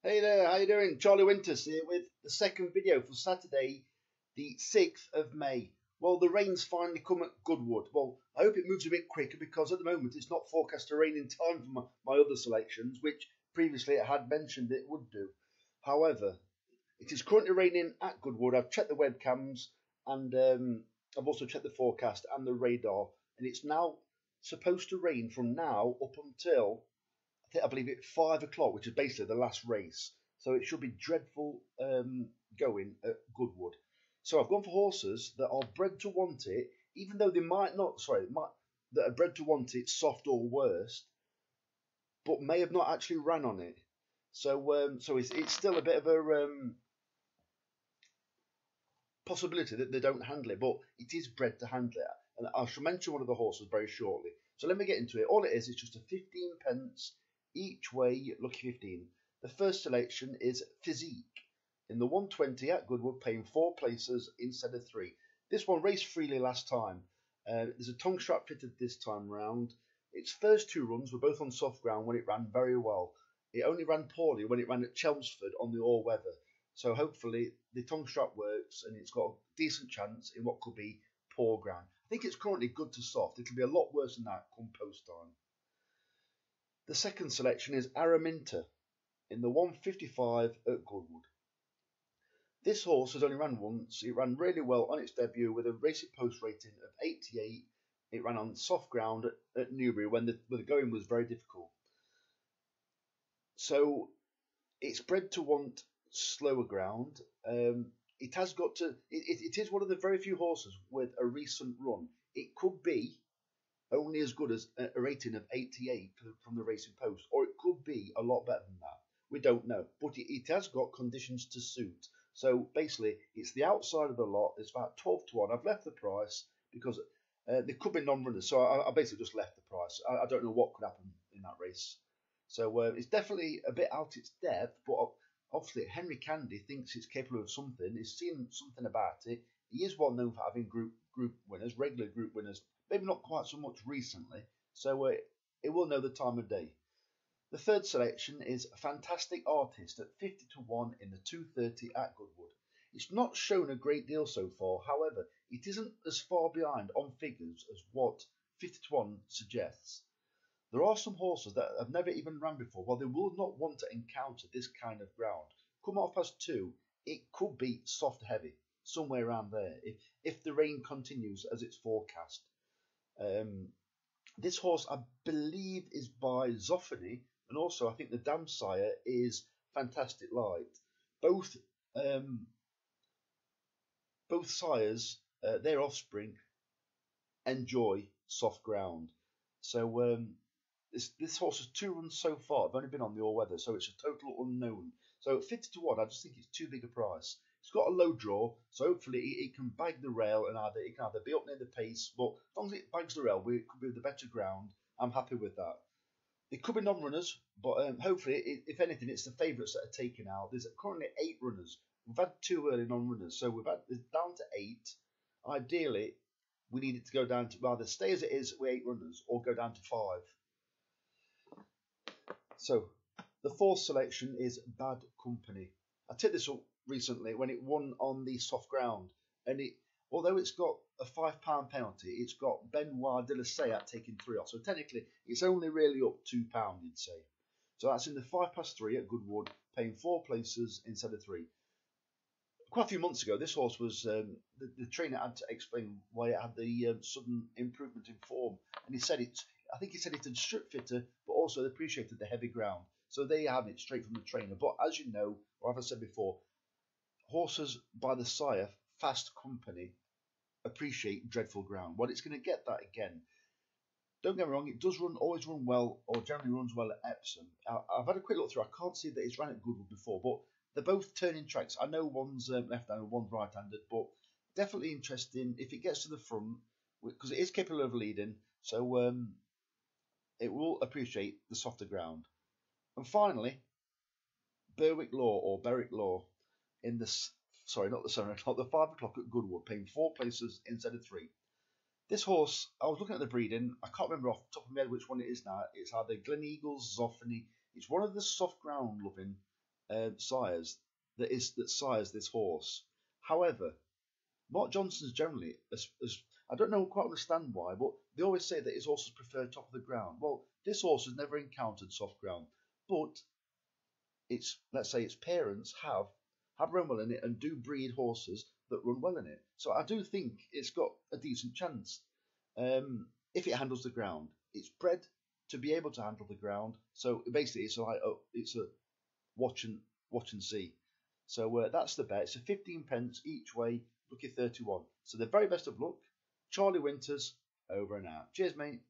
Hey there, how you doing? Charlie Winters here with the second video for Saturday, the 6th of May. Well, the rain's finally come at Goodwood. Well, I hope it moves a bit quicker because at the moment it's not forecast to rain in time for my other selections, which previously I had mentioned it would do. However, it is currently raining at Goodwood. I've checked the webcams and I've also checked the forecast and the radar, and it's now supposed to rain from now up until I believe it's 5 o'clock, which is basically the last race. So it should be dreadful going at Goodwood. So I've gone for horses that are bred to want it, even though they might not, that are bred to want it soft or worst, but may have not actually ran on it. So it's still a bit of a possibility that they don't handle it, but it is bred to handle it. And I shall mention one of the horses very shortly. So let me get into it. All it is just a 15 pence each way, lucky 15. The first selection is Physique in the 120 at Goodwood, paying 4 places instead of 3. This one raced freely last time. There's a tongue strap fitted this time round. Its first 2 runs were both on soft ground when it ran very well. It only ran poorly when it ran at Chelmsford on the all weather. So hopefully the tongue strap works and it's got a decent chance in what could be poor ground. I think it's currently good to soft. It'll be a lot worse than that come post time. The second selection is Araminta in the 155 at Goodwood. This horse has only ran once. It ran really well on its debut with a racing post rating of 88. It ran on soft ground at Newbury when the going was very difficult. So it's bred to want slower ground. It has got to. It is one of the very few horses with a recent run. It could be only as good as a rating of 88 from the racing post, or it could be a lot better than that. We don't know, but it has got conditions to suit. So basically, it's the outside of the lot. It's about 12 to 1. I've left the price because there could be non-runners, so I basically just left the price. I don't know what could happen in that race. So it's definitely a bit out its depth, but obviously Henry Candy thinks it's capable of something. He's seen something about it. He is well known for having group winners, regular group winners, maybe not quite so much recently. So it will know the time of day. The third selection is Fantastic Artist at 50 to 1 in the 230 at Goodwood. It's not shown a great deal so far. However, it isn't as far behind on figures as what 50 to 1 suggests. There are some horses that have never even ran before. Well, they will not want to encounter this kind of ground. Come 2:30, it could be soft heavy, somewhere around there, if the rain continues as it's forecast. This horse, I believe, is by Zoffany, and also I think the dam sire is Fantastic Light. Both sires, their offspring, enjoy soft ground. So this horse has 2 runs so far. I've only been on the all weather, so it's a total unknown. So 50 to 1, I just think it's too big a price. It's got a low draw, so hopefully it can bag the rail and it can either be up near the pace, but as long as it bags the rail, it could be the better ground. I'm happy with that. It could be non-runners, but hopefully, if anything, it's the favourites that are taken out. There's currently 8 runners. We've had 2 early non-runners, so it's down to 8. Ideally, we need it to go down to either stay as it is with 8 runners or go down to 5. So the fourth selection is Bad Company. I took this up recently when it won on the soft ground, and although it's got a £5 penalty, it's got Benoit de la Sayat taking 3 off. So technically, it's only really up £2, you'd say. So that's in the 3:05 at Goodwood, paying 4 places instead of 3. Quite a few months ago, this horse was the trainer had to explain why it had the sudden improvement in form, and he said it. I think he said it had strip fitter, but also appreciated the heavy ground. So there you have it, straight from the trainer. But as you know, or as I said before, horses by the sire, Fast Company, appreciate dreadful ground. Well, it's going to get that again. Don't get me wrong, it does always run well, or generally runs well at Epsom. I've had a quick look through. I can't see that it's ran at Goodwood before, but they're both turning tracks. I know one's left-handed, one's right-handed, but definitely interesting if it gets to the front, because it is capable of leading. So it will appreciate the softer ground. And finally, Berwick Law or Berwick Law in the the 5 o'clock at Goodwood, paying 4 places instead of 3. This horse, I was looking at the breeding. I can't remember off the top of my head which one it is now. It's either Gleneagles, Zoffany. It's one of the soft ground loving sires that sires this horse. However, Mark Johnson's generally, as I don't know quite understand why, but they always say that his horses prefer top of the ground. Well, this horse has never encountered soft ground, but let's say its parents have run well in it and do breed horses that run well in it. So I do think it's got a decent chance if it handles the ground. It's bred to be able to handle the ground. So basically, it's a watch and see. So that's the bet. It's a 15 pence each way, lucky 31. So the very best of luck. Charlie Winters, over and out. Cheers, mate.